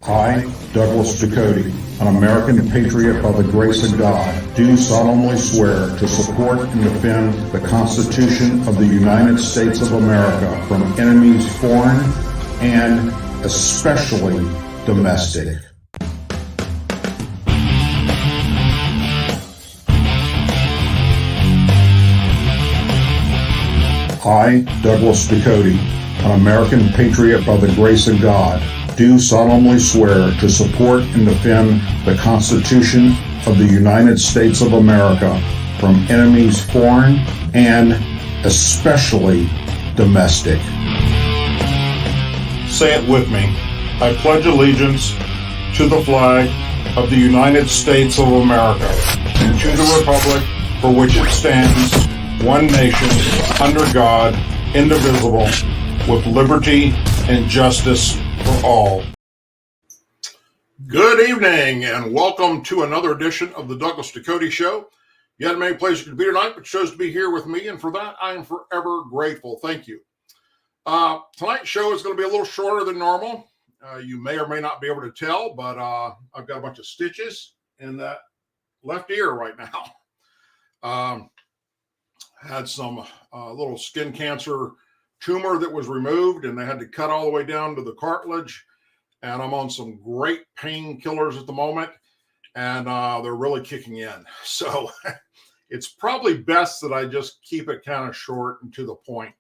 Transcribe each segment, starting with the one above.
I, Douglas Ducote, an American patriot by the grace of God, do solemnly swear to support and defend the Constitution of the United States of America from enemies foreign and especially domestic. I, Douglas Ducote, an American patriot by the grace of God, do solemnly swear to support and defend the Constitution of the United States of America from enemies foreign and especially domestic. Say it with me. I pledge allegiance to the flag of the United States of America and to the republic for which it stands, one nation, under God, indivisible, with liberty and justice for all. Good evening and welcome to another edition of the Douglas Ducote Show. You had many places to be tonight, but chose to be here with me, and for that I am forever grateful. Thank you. Tonight's show is going to be a little shorter than normal. You may or may not be able to tell, but I've got a bunch of stitches in that left ear right now. Had some little skin cancer tumor that was removed, and they had to cut all the way down to the cartilage. And I'm on some great painkillers at the moment, and they're really kicking in. So it's probably best that I just keep it kind of short and to the point.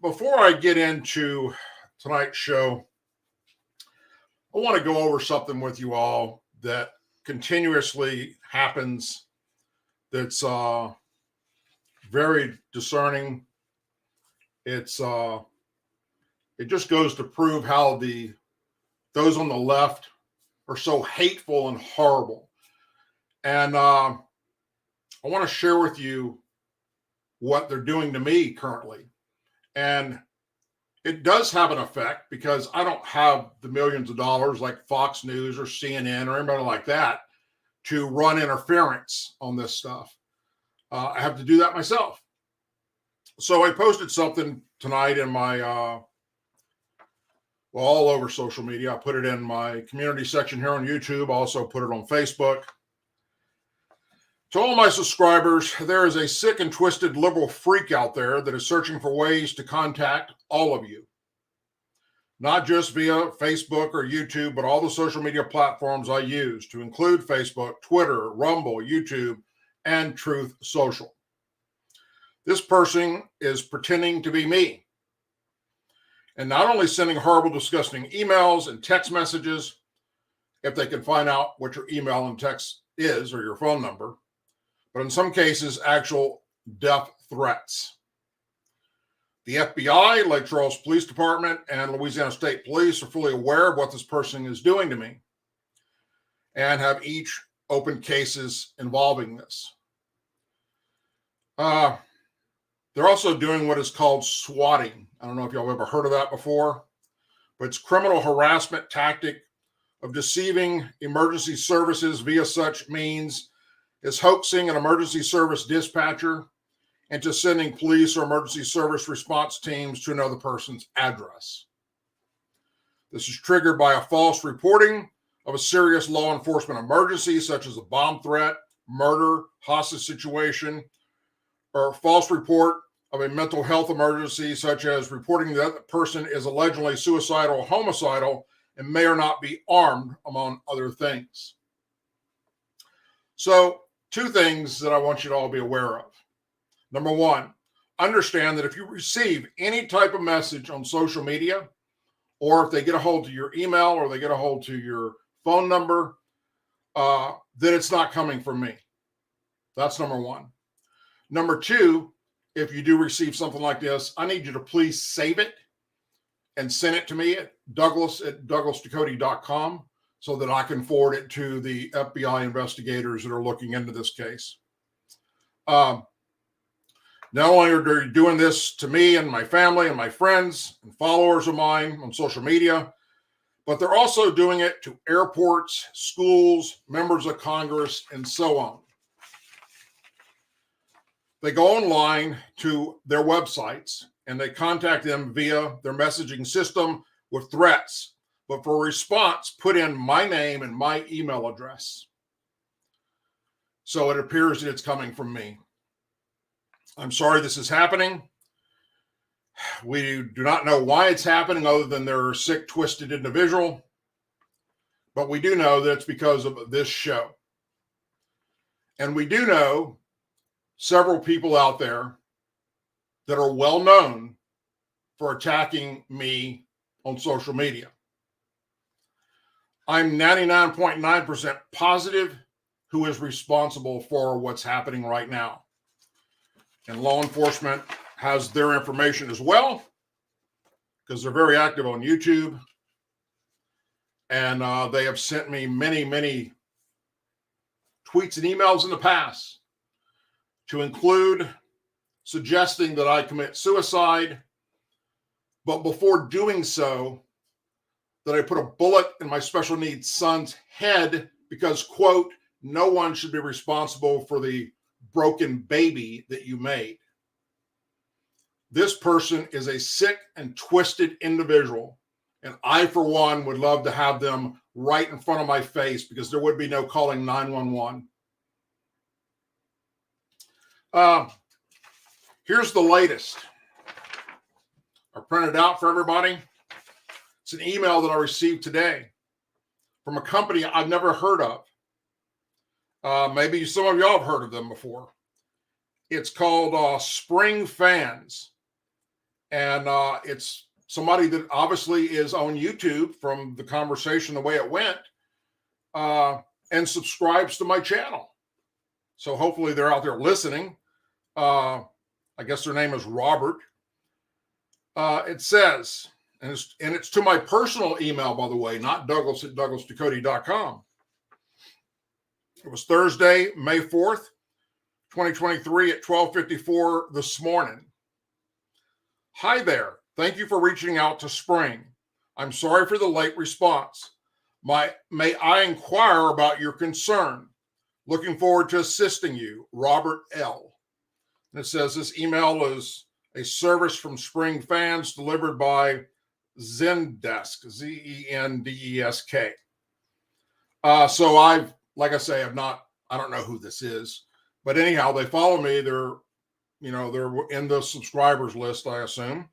Before I get into tonight's show, I want to go over something with you all that continuously happens that's very discerning. It just goes to prove how those on the left are so hateful and horrible. And I want to share with you what they're doing to me currently. And it does have an effect because I don't have the millions of dollars like Fox News or CNN or anybody like that to run interference on this stuff. I have to do that myself. So I posted something tonight in my, all over social media. I put it in my community section here on YouTube. I also put it on Facebook. To all my subscribers, there is a sick and twisted liberal freak out there that is searching for ways to contact all of you. Not just via Facebook or YouTube, but all the social media platforms I use, to include Facebook, Twitter, Rumble, YouTube, and Truthsocial. This person is pretending to be me, and not only sending horrible, disgusting emails and text messages, if they can find out what your email and text is or your phone number, but in some cases, actual death threats. The FBI, Lake Charles Police Department, and Louisiana State Police are fully aware of what this person is doing to me and have each opened cases involving this. They're also doing what is called swatting. I don't know if y'all have ever heard of that before, but it's criminal harassment tactic of deceiving emergency services via such means as hoaxing an emergency service dispatcher into sending police or emergency service response teams to another person's address. This is triggered by a false reporting of a serious law enforcement emergency, such as a bomb threat, murder, hostage situation, or a false report of a mental health emergency, such as reporting that the person is allegedly suicidal or homicidal and may or not be armed, among other things. So, two things that I want you to all be aware of. Number one, understand that if you receive any type of message on social media, or if they get a hold of your email or they get a hold to your phone number, that it's not coming from me. That's number one. Number two, if you do receive something like this, I need you to please save it and send it to me at douglasducote.com so that I can forward it to the FBI investigators that are looking into this case. Not only are they doing this to me and my family and my friends and followers of mine on social media, but they're also doing it to airports, schools, members of Congress, and so on. They go online to their websites and they contact them via their messaging system with threats, but for a response, put in my name and my email address. So it appears that it's coming from me. I'm sorry this is happening. We do not know why it's happening other than they're a sick, twisted individual. But we do know that it's because of this show. And we do know several people out there that are well known for attacking me on social media. I'm 99.9% positive who is responsible for what's happening right now. And law enforcement has their information as well, because they're very active on YouTube. And they have sent me many, many tweets and emails in the past to include suggesting that I commit suicide, but before doing so, that I put a bullet in my special needs son's head because, quote, no one should be responsible for the broken baby that you made. This person is a sick and twisted individual, and I, for one, would love to have them right in front of my face because there would be no calling 911. Here's the latest. I printed out for everybody. It's an email that I received today from a company I've never heard of. Maybe some of y'all have heard of them before. It's called Spring Fans. And it's somebody that obviously is on YouTube from the conversation, the way it went, and subscribes to my channel. So hopefully they're out there listening. I guess their name is Robert. It says, and it's to my personal email, by the way, not Douglas at douglasducote.com. It was Thursday, May 4th, 2023 at 12:54 this morning. Hi there. Thank you for reaching out to Spring. I'm sorry for the late response. May I inquire about your concern? Looking forward to assisting you, Robert L. And it says this email is a service from Spring Fans delivered by Zendesk, Zendesk. So I've, like I say, I don't know who this is, but anyhow, they follow me. They're in the subscribers list, I assume.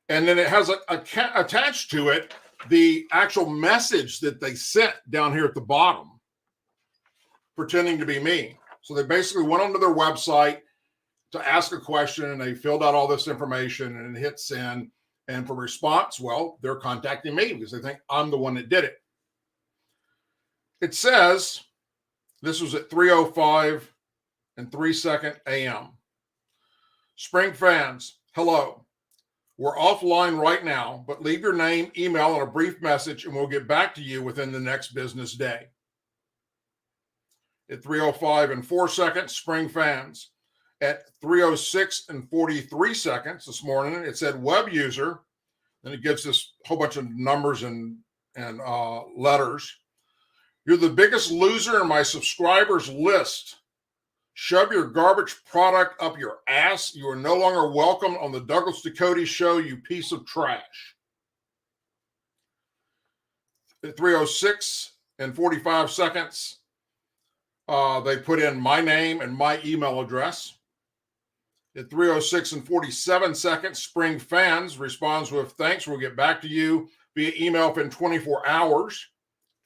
And then it has attached to it the actual message that they sent down here at the bottom, pretending to be me. So they basically went onto their website to ask a question, and they filled out all this information and hit send. And for response, well, they're contacting me because they think I'm the one that did it. It says this was at 3:05 and 3 a.m. Spring Fans, hello. We're offline right now, but leave your name, email, and a brief message, and we'll get back to you within the next business day. At 3:05 and 4 Spring Fans. At 3:06 and 43 this morning, it said web user, and it gives this whole bunch of numbers and letters. You're the biggest loser in my subscribers list. Shove your garbage product up your ass. You are no longer welcome on the Douglas Ducote show, you piece of trash. At 3:06 and 45 they put in my name and my email address. At 3:06 and 47 Spring Fans responds with thanks. We'll get back to you via email within 24 hours.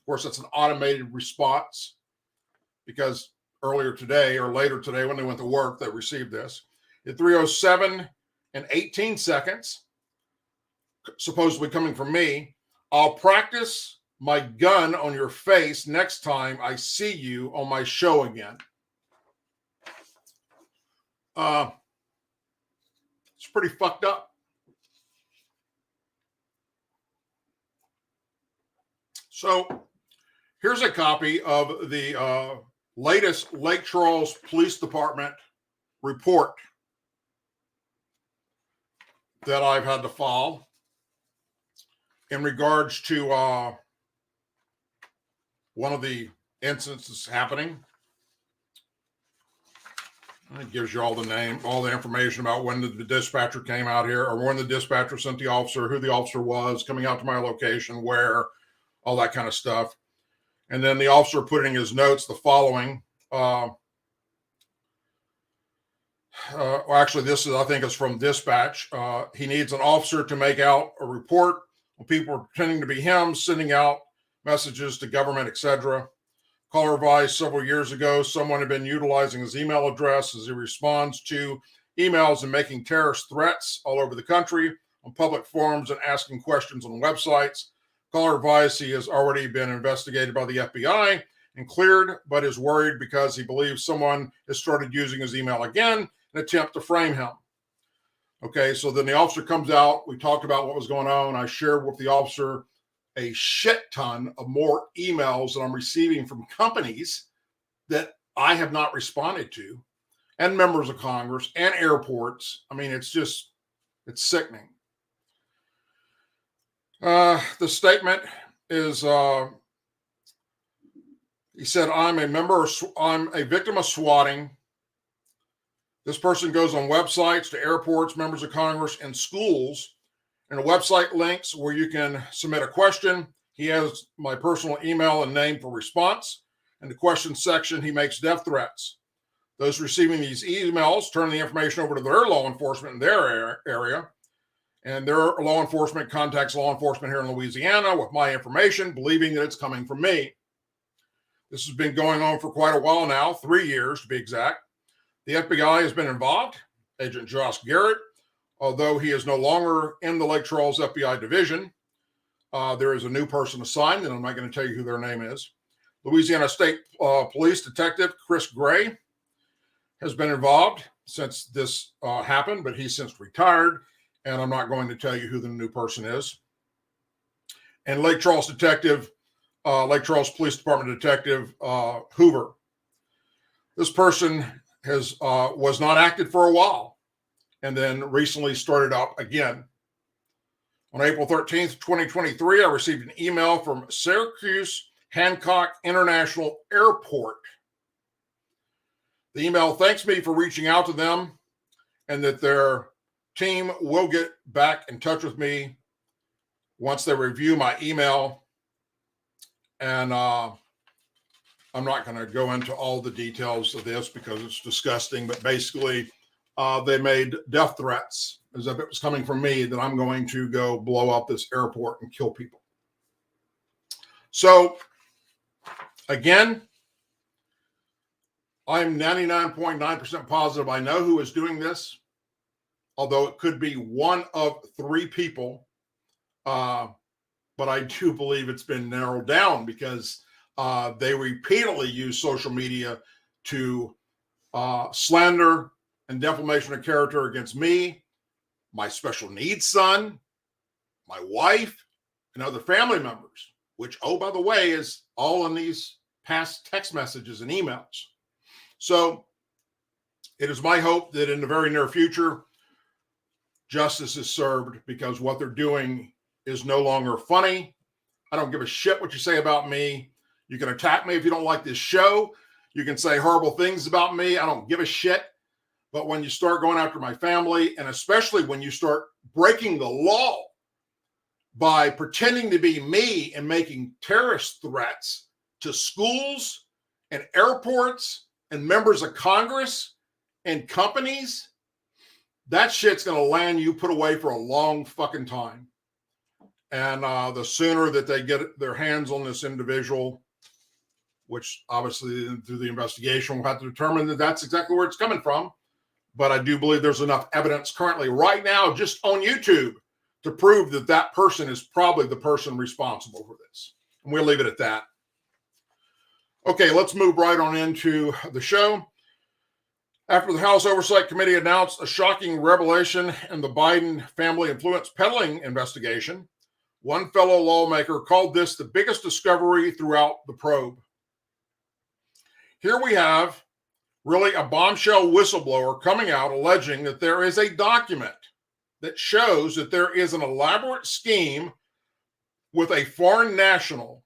Of course, that's an automated response because earlier today or later today when they went to work, they received this. At 3:07 and 18 supposedly coming from me, I'll practice my gun on your face next time I see you on my show again. It's pretty fucked up. So here's a copy of the latest Lake Charles Police Department report that I've had to file in regards to one of the incidents happening. It gives you all the name, all the information about when the dispatcher came out here, or when the dispatcher sent the officer, who the officer was, coming out to my location, where, all that kind of stuff. And then the officer put in his notes the following. Well, actually, this is, I think, is from dispatch. He needs an officer to make out a report when people are pretending to be him, sending out messages to government, etc. Caller advised several years ago someone had been utilizing his email address as he responds to emails and making terrorist threats all over the country on public forums and asking questions on websites. Caller advised he has already been investigated by the FBI and cleared, but is worried because he believes someone has started using his email again in an attempt to frame him. Okay, so then the officer comes out. We talked about what was going on. I shared with the officer a shit ton of more emails that I'm receiving from companies that I have not responded to, and members of Congress and airports. I mean, it's sickening. The statement is, he said, I'm a victim of swatting. This person goes on websites to airports, members of Congress, and schools, and the website links where you can submit a question. He has my personal email and name for response. In the question section, he makes death threats. Those receiving these emails turn the information over to their law enforcement in their area, and their law enforcement contacts law enforcement here in Louisiana with my information, believing that it's coming from me. This has been going on for quite a while now, 3 years to be exact. The FBI has been involved. Agent Josh Garrett, although he is no longer in the Lake Charles FBI division, there is a new person assigned, and I'm not going to tell you who their name is. Louisiana State Police Detective Chris Gray has been involved since this happened, but he's since retired, and I'm not going to tell you who the new person is. And Lake Charles Police Department Detective Hoover. This person was not active for a while, and then recently started up again. On April 13th, 2023, I received an email from Syracuse Hancock International Airport. The email thanks me for reaching out to them and that their team will get back in touch with me once they review my email. And I'm not going to go into all the details of this because it's disgusting, but basically they made death threats as if it was coming from me that I'm going to go blow up this airport and kill people. So again, I'm 99.9% positive I know who is doing this, although it could be one of 3 people. But I do believe it's been narrowed down because they repeatedly use social media to slander and defamation of character against me, my special needs son, my wife, and other family members, which, oh, by the way, is all in these past text messages and emails. So it is my hope that in the very near future, justice is served, because what they're doing is no longer funny. I don't give a shit what you say about me. You can attack me if you don't like this show. You can say horrible things about me. I don't give a shit. But when you start going after my family, and especially when you start breaking the law by pretending to be me and making terrorist threats to schools and airports and members of Congress and companies, that shit's going to land you put away for a long fucking time. And the sooner that they get their hands on this individual, which obviously through the investigation we'll have to determine that that's exactly where it's coming from. But I do believe there's enough evidence currently right now just on YouTube to prove that that person is probably the person responsible for this. And we'll leave it at that. Okay, let's move right on into the show. After the House Oversight Committee announced a shocking revelation in the Biden family influence peddling investigation, one fellow lawmaker called this the biggest discovery throughout the probe. Here we have really a bombshell whistleblower coming out alleging that there is a document that shows that there is an elaborate scheme with a foreign national.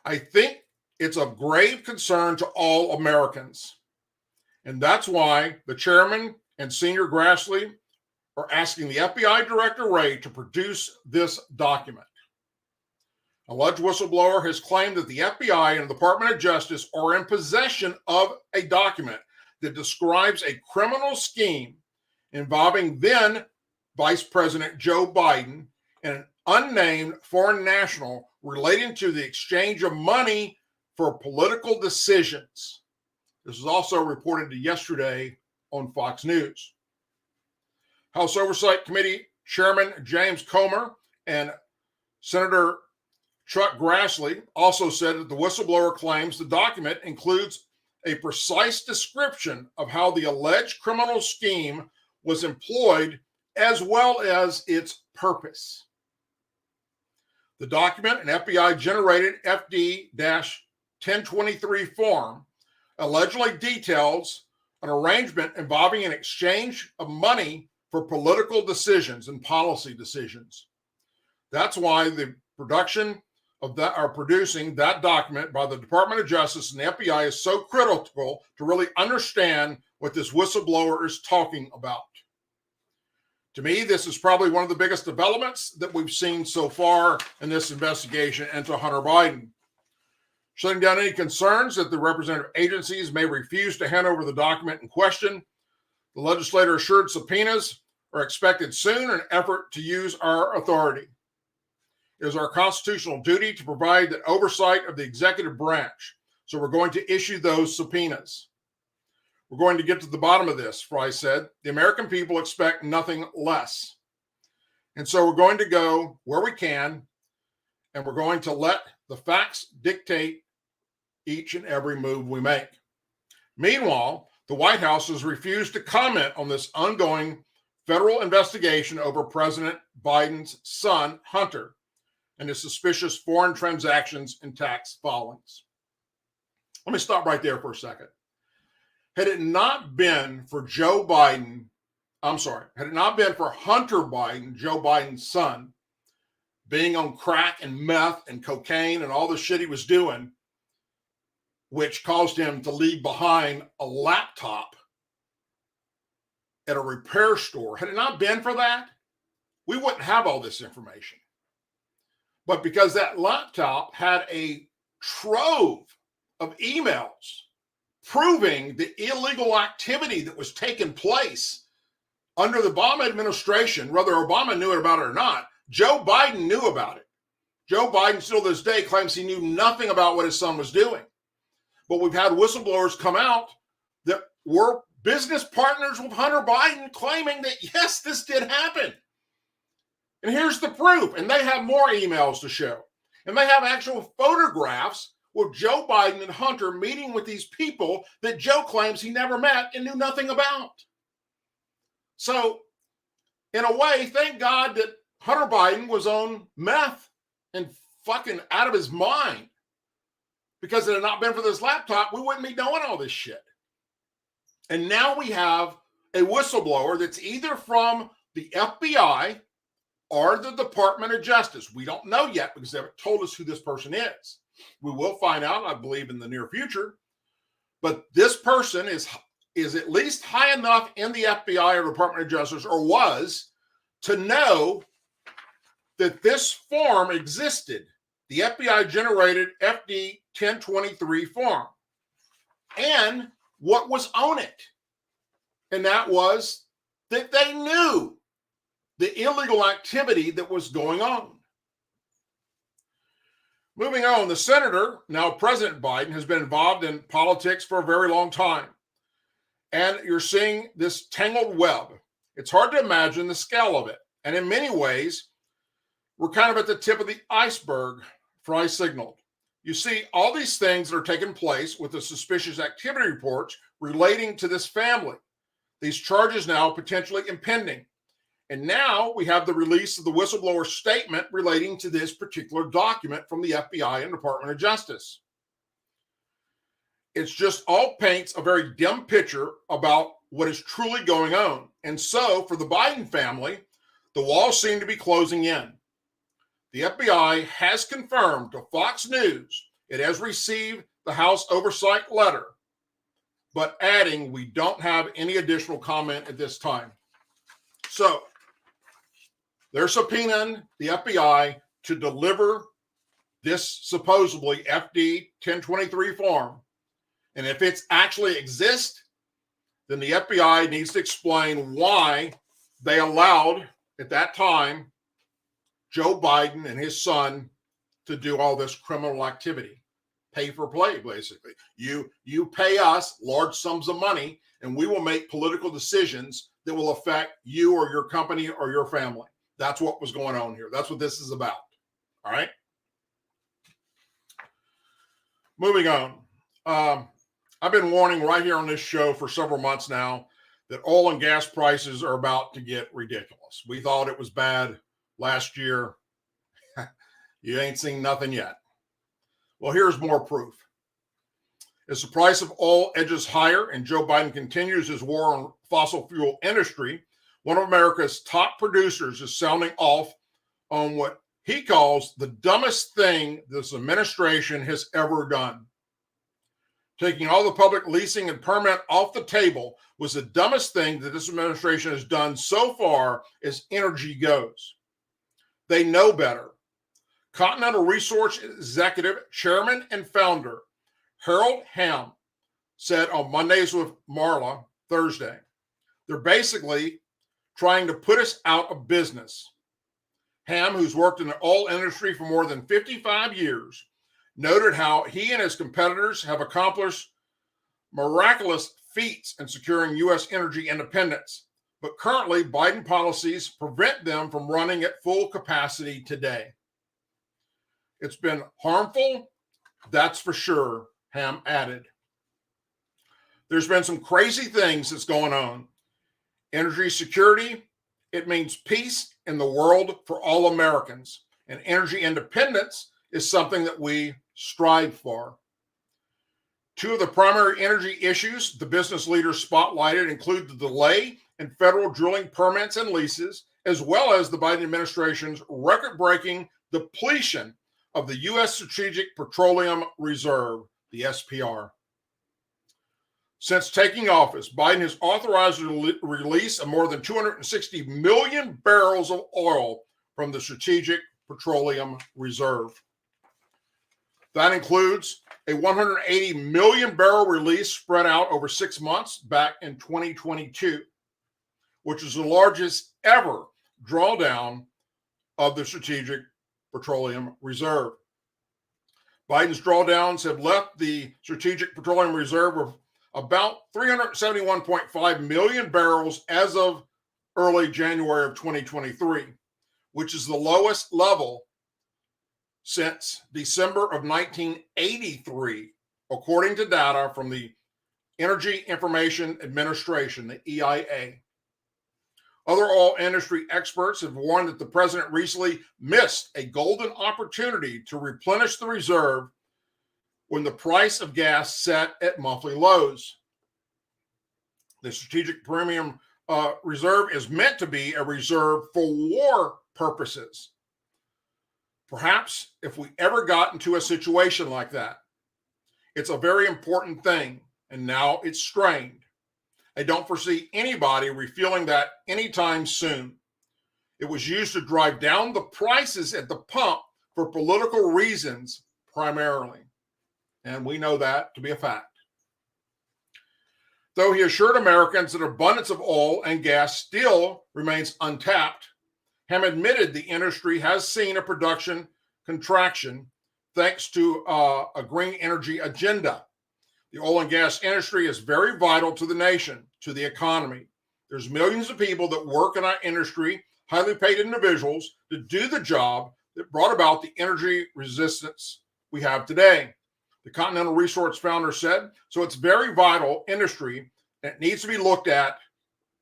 I think it's of grave concern to all Americans. And that's why the chairman and Senior Grassley are asking the FBI Director Wray to produce this document. Alleged whistleblower has claimed that the FBI and the Department of Justice are in possession of a document that describes a criminal scheme involving then Vice President Joe Biden and an unnamed foreign national relating to the exchange of money for political decisions. This was also reported yesterday on Fox News. House Oversight Committee Chairman James Comer and Senator Chuck Grassley also said that the whistleblower claims the document includes a precise description of how the alleged criminal scheme was employed as well as its purpose. The document, an FBI-generated FD-1023 form, allegedly details an arrangement involving an exchange of money for political decisions and policy decisions. That's why the producing that document by the Department of Justice and the FBI is so critical to really understand what this whistleblower is talking about. To me, this is probably one of the biggest developments that we've seen so far in this investigation into Hunter Biden. Shutting down any concerns that the representative agencies may refuse to hand over the document in question, the legislator assured subpoenas are expected soon in an effort to use our authority. It is our constitutional duty to provide the oversight of the executive branch, so we're going to issue those subpoenas. We're going to get to the bottom of this, Fry said. The American people expect nothing less. And so we're going to go where we can, and we're going to let the facts dictate each and every move we make. Meanwhile, the White House has refused to comment on this ongoing federal investigation over President Biden's son, Hunter, and his suspicious foreign transactions and tax filings. Let me stop right there for a second. Had it not been for Hunter Biden, Joe Biden's son, being on crack and meth and cocaine and all the shit he was doing, which caused him to leave behind a laptop at a repair store, had it not been for that, we wouldn't have all this information. But because that laptop had a trove of emails proving the illegal activity that was taking place under the Obama administration, whether Obama knew about it or not, Joe Biden knew about it. Joe Biden still to this day claims he knew nothing about what his son was doing. But we've had whistleblowers come out that were business partners with Hunter Biden claiming that, yes, this did happen. And here's the proof. And they have more emails to show. And they have actual photographs with Joe Biden and Hunter meeting with these people that Joe claims he never met and knew nothing about. So, in a way, thank God that Hunter Biden was on meth and fucking out of his mind. Because if it had not been for this laptop, we wouldn't be knowing all this shit. And now we have a whistleblower that's either from the FBI or the Department of Justice. We don't know yet because they haven't told us who this person is. We will find out, I believe, in the near future. But this person is at least high enough in the FBI or Department of Justice, or was, to know that this form existed. The FBI generated FD-1023 form. And what was on it? And that was that they knew the illegal activity that was going on. Moving on, the senator, now President Biden, has been involved in politics for a very long time. And you're seeing this tangled web. It's hard to imagine the scale of it. And in many ways, we're kind of at the tip of the iceberg, Fry signaled. You see all these things that are taking place with the suspicious activity reports relating to this family. These charges now potentially impending. And now we have the release of the whistleblower statement relating to this particular document from the FBI and Department of Justice. It's just all paints a very dim picture about what is truly going on. And so for the Biden family, the walls seem to be closing in. The FBI has confirmed to Fox News it has received the House oversight letter but adding, we don't have any additional comment at this time. So they're subpoenaing the FBI to deliver this supposedly FD 1023 form. And if it actually exists, then the FBI needs to explain why they allowed, at that time, Joe Biden and his son to do all this criminal activity. Pay for play, basically. You pay us large sums of money, and we will make political decisions that will affect you or your company or your family. That's what was going on here. That's what this is about. All right? Moving on. I've been warning right here on this show for several months now that oil and gas prices are about to get ridiculous. We thought it was bad last year. You ain't seen nothing yet. Well, here's more proof. As the price of oil edges higher and Joe Biden continues his war on fossil fuel industry, one of America's top producers is sounding off on what he calls the dumbest thing this administration has ever done. Taking all the public leasing and permit off the table was the dumbest thing that this administration has done so far as energy goes. They know better. Continental Resource Executive Chairman and Founder Harold Hamm said on Mondays with Marla Thursday, they're basically trying to put us out of business. Hamm, who's worked in the oil industry for more than 55 years, noted how he and his competitors have accomplished miraculous feats in securing U.S. energy independence, but currently Biden policies prevent them from running at full capacity today. It's been harmful, that's for sure, Hamm added. There's been some crazy things that's going on. Energy security, it means peace in the world for all Americans. And energy independence is something that we strive for. Two of the primary energy issues the business leaders spotlighted include the delay in federal drilling permits and leases, as well as the Biden administration's record-breaking depletion of the U.S. Strategic Petroleum Reserve, the SPR. Since taking office, Biden has authorized the release of more than 260 million barrels of oil from the Strategic Petroleum Reserve. That includes a 180 million barrel release spread out over 6 months back in 2022, which is the largest ever drawdown of the Strategic Petroleum Reserve. Biden's drawdowns have left the Strategic Petroleum Reserve with about 371.5 million barrels as of early January of 2023, which is the lowest level since December of 1983, according to data from the Energy Information Administration, the EIA. Other oil industry experts have warned that the president recently missed a golden opportunity to replenish the reserve when the price of gas set at monthly lows. The Strategic Premium Reserve is meant to be a reserve for war purposes. Perhaps if we ever got into a situation like that, it's a very important thing, and now it's strained. I don't foresee anybody refueling that anytime soon. It was used to drive down the prices at the pump for political reasons primarily. And we know that to be a fact. Though he assured Americans that abundance of oil and gas still remains untapped, Hamm admitted the industry has seen a production contraction thanks to a green energy agenda. The oil and gas industry is very vital to the nation, to the economy. There's millions of people that work in our industry, highly paid individuals, to do the job that brought about the energy resistance we have today. The Continental Resource founder said, so it's very vital industry and it needs to be looked at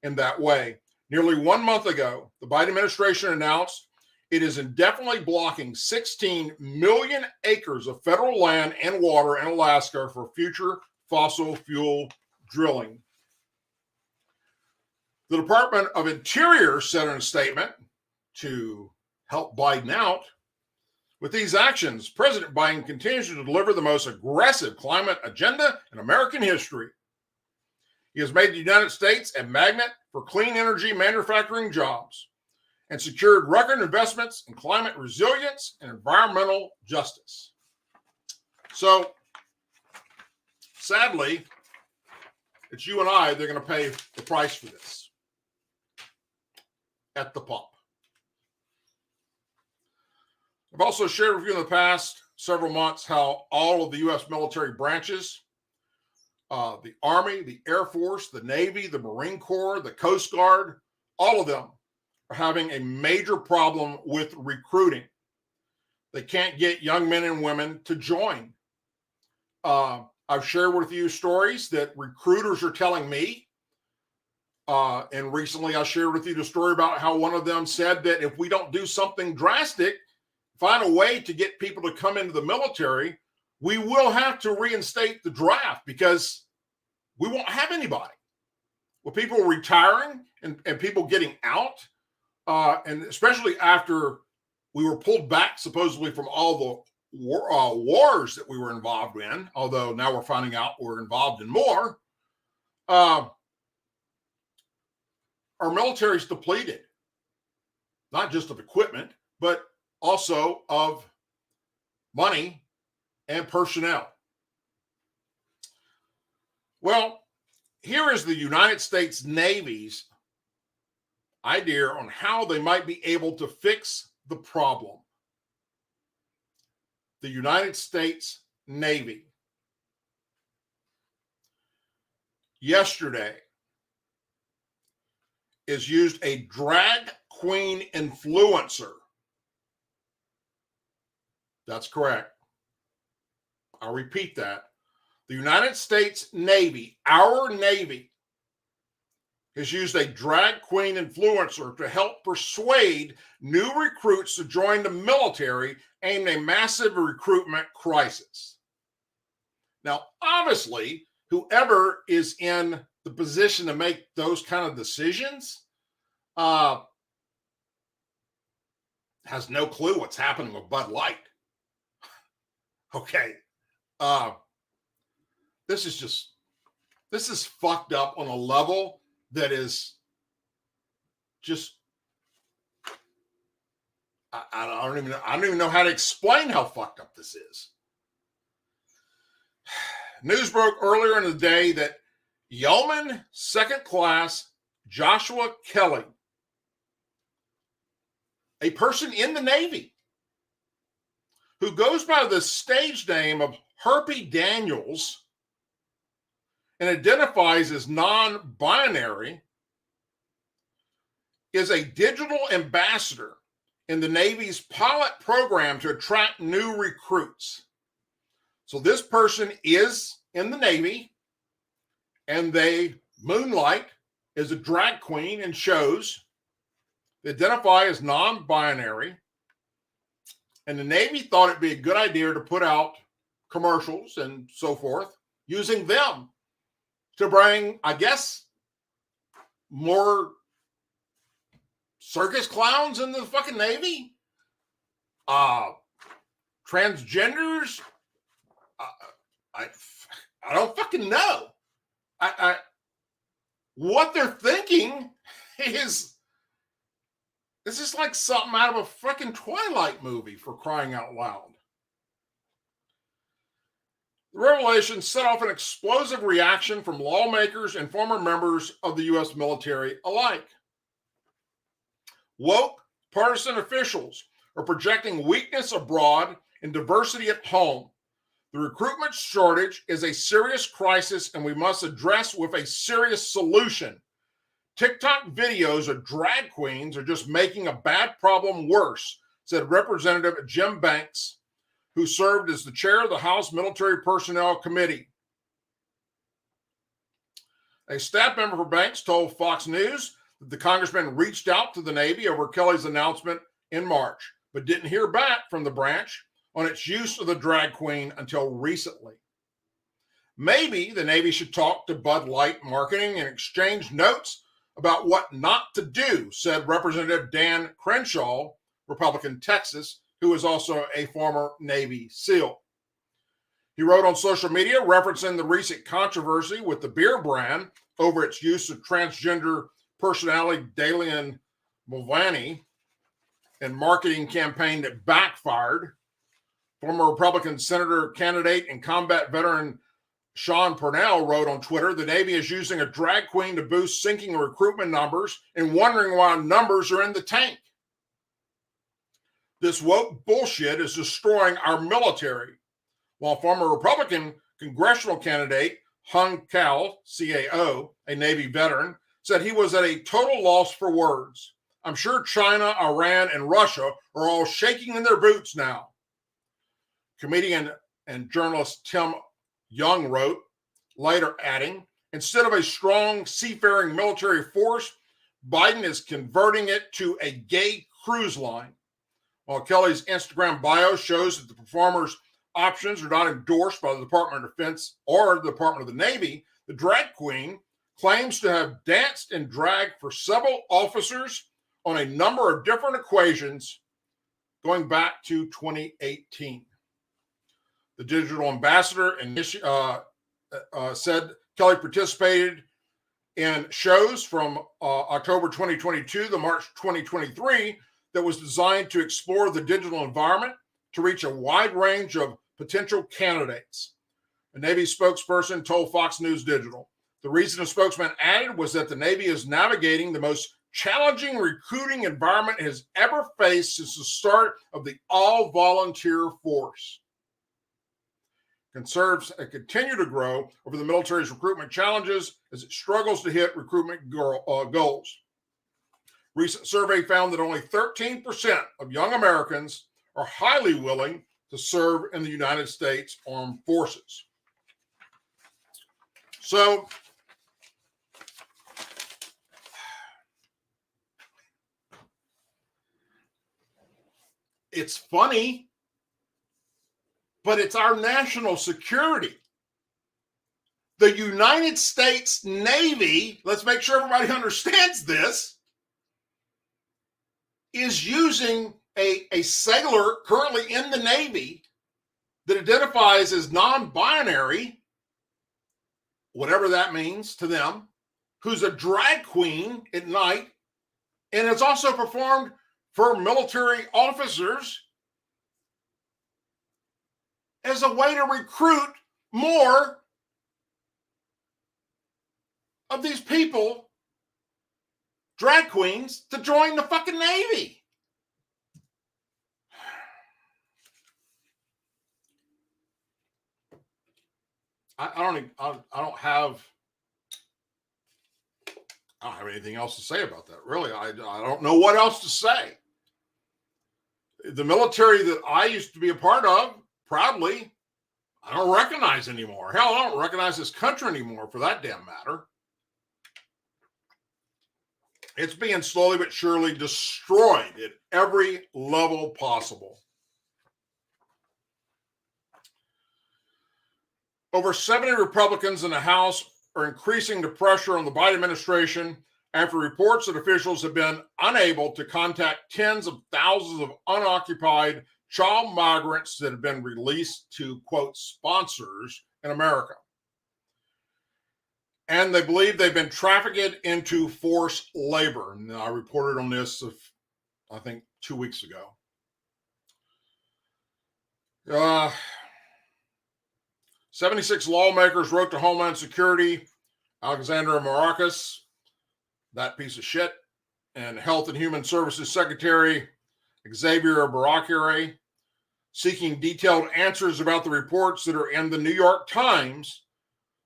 in that way. Nearly 1 month ago, the Biden administration announced it is indefinitely blocking 16 million acres of federal land and water in Alaska for future fossil fuel drilling. The Department of Interior said in a statement to help Biden out, with these actions, President Biden continues to deliver the most aggressive climate agenda in American history. He has made the United States a magnet for clean energy manufacturing jobs and secured record investments in climate resilience and environmental justice. So, sadly, it's you and I that are going to pay the price for this at the pump. I've also shared with you in the past several months how all of the U.S. military branches, the Army, the Air Force, the Navy, the Marine Corps, the Coast Guard, all of them are having a major problem with recruiting. They can't get young men and women to join. I've shared with you stories that recruiters are telling me. And recently I shared with you the story about how one of them said that if we don't do something drastic, find a way to get people to come into the military, we will have to reinstate the draft because we won't have anybody. With people retiring and people getting out, and especially after we were pulled back supposedly from all the wars that we were involved in, although now we're finding out we're involved in more, our military's depleted, not just of equipment, but also of money and personnel. Well, here is the United States Navy's idea on how they might be able to fix the problem. The United States Navy yesterday is used a drag queen influencer. That's correct. I'll repeat that. The United States Navy, our Navy, has used a drag queen influencer to help persuade new recruits to join the military aimed at a massive recruitment crisis. Now, obviously, whoever is in the position to make those kind of decisions has no clue what's happening with Bud Light. Okay. This is fucked up on a level that is just, I don't even know how to explain how fucked up this is. News broke earlier in the day that Yeoman Second Class Joshua Kelly, a person in the Navy who goes by the stage name of Herpy Daniels and identifies as non-binary, is a digital ambassador in the Navy's pilot program to attract new recruits. So this person is in the Navy, and they moonlight as a drag queen in shows. They identify as non-binary, and the Navy thought it'd be a good idea to put out commercials and so forth using them to bring, I guess, more circus clowns in the fucking Navy, transgenders. I don't fucking know. What they're thinking is this is like something out of a fucking Twilight movie, for crying out loud. The revelation set off an explosive reaction from lawmakers and former members of the U.S. military alike. Woke, partisan officials are projecting weakness abroad and diversity at home. The recruitment shortage is a serious crisis, and we must address with a serious solution. TikTok videos of drag queens are just making a bad problem worse, said Representative Jim Banks, who served as the chair of the House Military Personnel Committee. A staff member for Banks told Fox News that the congressman reached out to the Navy over Kelly's announcement in March, but didn't hear back from the branch on its use of the drag queen until recently. Maybe the Navy should talk to Bud Light marketing and exchange notes about what not to do, said Representative Dan Crenshaw, Republican Texas, who is also a former Navy SEAL. He wrote on social media referencing the recent controversy with the beer brand over its use of transgender personality Dalian Mulvaney and marketing campaign that backfired. Former Republican senator candidate and combat veteran Sean Purnell wrote on Twitter, the Navy is using a drag queen to boost sinking recruitment numbers and wondering why numbers are in the tank. This woke bullshit is destroying our military. While former Republican congressional candidate Hung Cao, CAO, a Navy veteran, said he was at a total loss for words. I'm sure China, Iran, and Russia are all shaking in their boots now. Comedian and journalist Tim Young wrote, later adding, instead of a strong seafaring military force, Biden is converting it to a gay cruise line. While Kelly's Instagram bio shows that the performer's options are not endorsed by the Department of Defense or the Department of the Navy, the drag queen claims to have danced and dragged for several officers on a number of different occasions going back to 2018. The digital ambassador said Kelly participated in shows from October 2022 to March 2023 that was designed to explore the digital environment to reach a wide range of potential candidates. A Navy spokesperson told Fox News Digital. The reason the spokesman added was that the Navy is navigating the most challenging recruiting environment it has ever faced since the start of the all-volunteer force. Concerns continue to grow over the military's recruitment challenges as it struggles to hit recruitment goals. Recent survey found that only 13% of young Americans are highly willing to serve in the United States Armed Forces. So, it's funny, but it's our national security. The United States Navy, let's make sure everybody understands this, is using a sailor currently in the Navy that identifies as non-binary, whatever that means to them, who's a drag queen at night, and has also performed for military officers as a way to recruit more of these people, drag queens, to join the fucking Navy. I don't have anything else to say about that. Really, I don't know what else to say. The military that I used to be a part of, proudly, I don't recognize anymore. Hell, I don't recognize this country anymore, for that damn matter. It's being slowly but surely destroyed at every level possible. Over 70 Republicans in the House are increasing the pressure on the Biden administration after reports that officials have been unable to contact tens of thousands of unoccupied child migrants that have been released to, quote, sponsors in America. And they believe they've been trafficked into forced labor. And I reported on this, I think, 2 weeks ago. 76 lawmakers wrote to Homeland Security, Alexandra Mayorkas, that piece of shit, and Health and Human Services Secretary Xavier Baracure, seeking detailed answers about the reports that are in the New York Times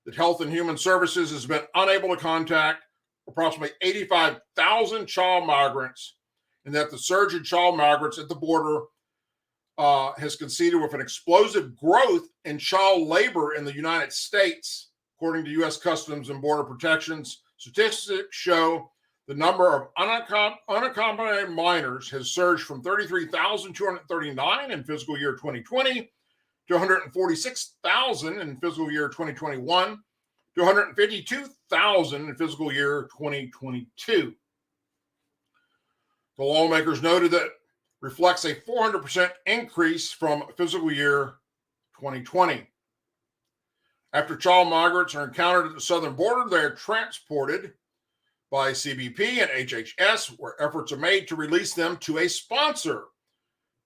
that Health and Human Services has been unable to contact approximately 85,000 child migrants, and that the surge in child migrants at the border has coincided with an explosive growth in child labor in the United States. According to U.S. Customs and Border Protection's statistics show the number of unaccompanied minors has surged from 33,239 in fiscal year 2020 to 146,000 in fiscal year 2021 to 152,000 in fiscal year 2022. The lawmakers noted that reflects a 400% increase from fiscal year 2020. After child migrants are encountered at the southern border, they are transported by CBP and HHS, where efforts are made to release them to a sponsor.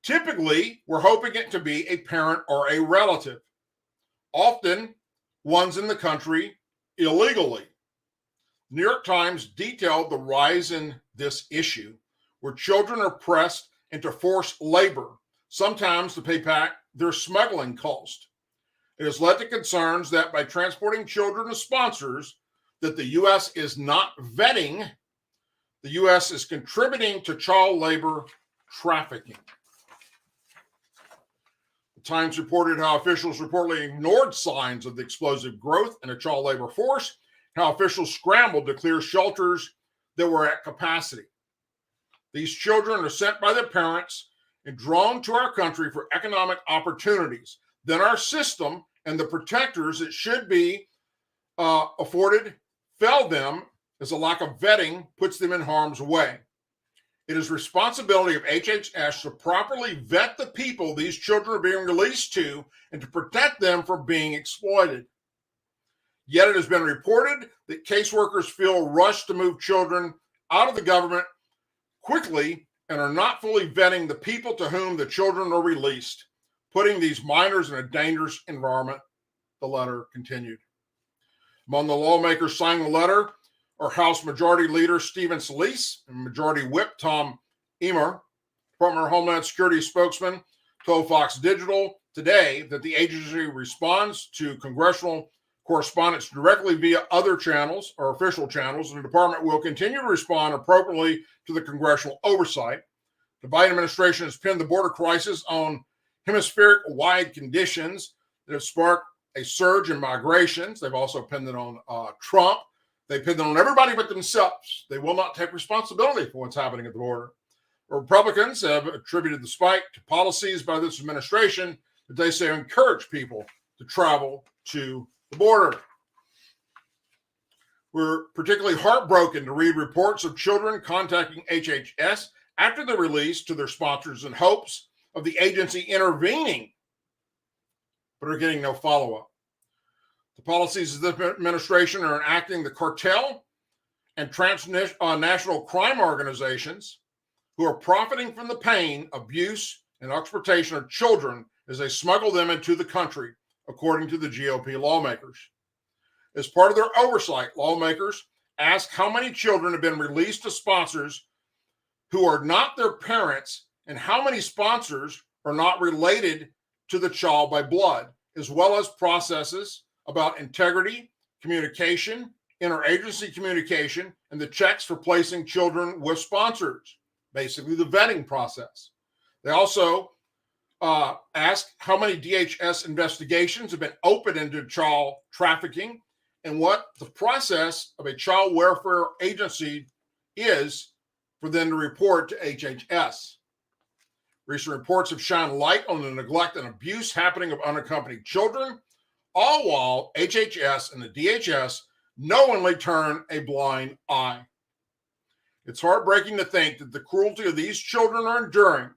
Typically, we're hoping it to be a parent or a relative. Often, one's in the country illegally. The New York Times detailed the rise in this issue, where children are pressed into forced labor, sometimes to pay back their smuggling cost. It has led to concerns that by transporting children as sponsors, that the U.S. is not vetting, the U.S. is contributing to child labor trafficking. The Times reported how officials reportedly ignored signs of the explosive growth in a child labor force, how officials scrambled to clear shelters that were at capacity. These children are sent by their parents and drawn to our country for economic opportunities. Then our system and the protectors that should be afforded fail them, as a lack of vetting puts them in harm's way. It is responsibility of HHS to properly vet the people these children are being released to and to protect them from being exploited. Yet it has been reported that caseworkers feel rushed to move children out of the government quickly and are not fully vetting the people to whom the children are released, putting these minors in a dangerous environment, the letter continued. Among the lawmakers signing the letter are House Majority Leader Stephen Scalise and Majority Whip Tom Emmer. Department of Homeland Security spokesman told Fox Digital today that the agency responds to congressional correspondence directly via other channels or official channels, and the department will continue to respond appropriately to the congressional oversight. The Biden administration has pinned the border crisis on hemispheric-wide conditions that have sparked a surge in migrations. They've also pinned it on Trump. They pinned it on everybody but themselves. They will not take responsibility for what's happening at the border. Republicans have attributed the spike to policies by this administration that they say encourage people to travel to the border. We're particularly heartbroken to read reports of children contacting HHS after the release to their sponsors in hopes of the agency intervening, but are getting no follow-up. The policies of this administration are enacting the cartel and transnational crime organizations who are profiting from the pain, abuse, and exploitation of children as they smuggle them into the country, according to the GOP lawmakers. As part of their oversight, lawmakers ask how many children have been released to sponsors who are not their parents and how many sponsors are not related to the child by blood, as well as processes about integrity, communication, interagency communication, and the checks for placing children with sponsors, basically the vetting process. They also ask how many DHS investigations have been opened into child trafficking and what the process of a child welfare agency is for them to report to HHS. Recent reports have shined light on the neglect and abuse happening of unaccompanied children, all while HHS and the DHS knowingly turn a blind eye. It's heartbreaking to think that the cruelty of these children are enduring,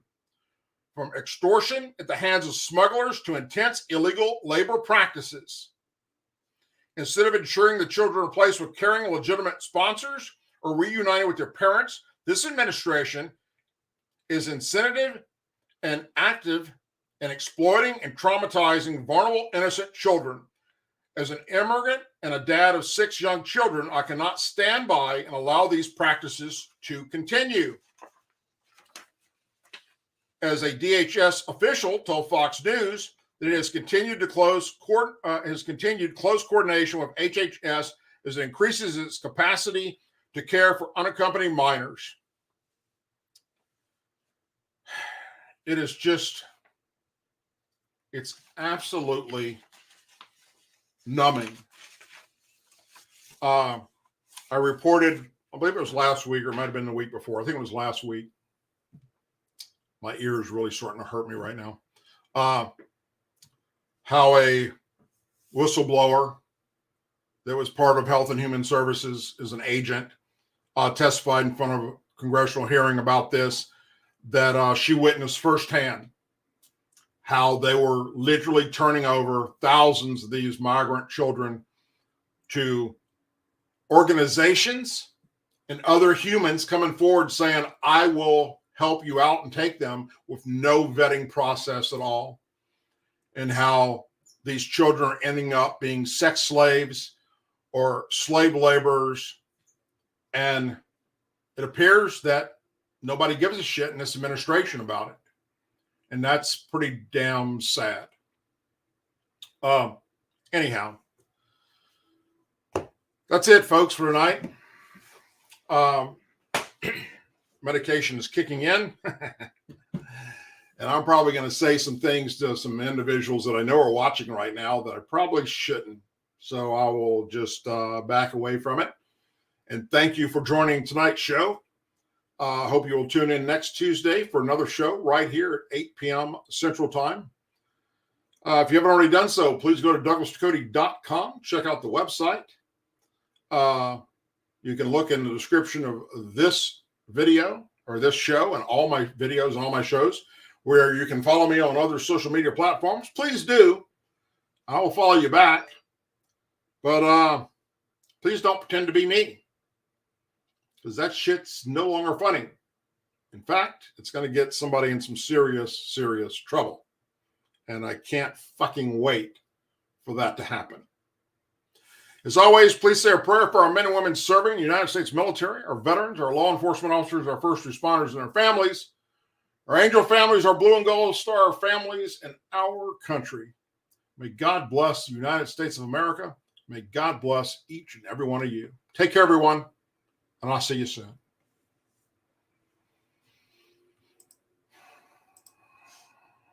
from extortion at the hands of smugglers to intense illegal labor practices. Instead of ensuring the children are placed with caring, legitimate sponsors or reunited with their parents, this administration is incentive and active in exploiting and traumatizing vulnerable, innocent children. As an immigrant and a dad of 6 young children, I cannot stand by and allow these practices to continue. As a DHS official told Fox News that it has continued close coordination with HHS as it increases its capacity to care for unaccompanied minors. It is just, it's absolutely numbing. I reported, I believe it was last week or it might have been the week before. I think it was last week. My ear is really starting to hurt me right now. How a whistleblower that was part of Health and Human Services as an agent testified in front of a congressional hearing about this, that she witnessed firsthand how they were literally turning over thousands of these migrant children to organizations and other humans coming forward saying, I will help you out and take them, with no vetting process at all, and how these children are ending up being sex slaves or slave laborers. And it appears that nobody gives a shit in this administration about it. And that's pretty damn sad. Anyhow, that's it, folks, for tonight. Medication is kicking in. And I'm probably going to say some things to some individuals that I know are watching right now that I probably shouldn't. So I will just back away from it. And thank you for joining tonight's show. I hope you will tune in next Tuesday for another show right here at 8 p.m. Central Time. If you haven't already done so, please go to DouglasDucote.com. Check out the website. You can look in the description of this video or this show and all my videos and all my shows, where you can follow me on other social media platforms. Please do. I will follow you back. But please don't pretend to be me, because that shit's no longer funny. In fact, it's going to get somebody in some serious, serious trouble. And I can't fucking wait for that to happen. As always, please say a prayer for our men and women serving the United States military, our veterans, our law enforcement officers, our first responders, and their families, our angel families, our blue and gold star families, and our country. May God bless the United States of America. May God bless each and every one of you. Take care, everyone, and I'll see you soon.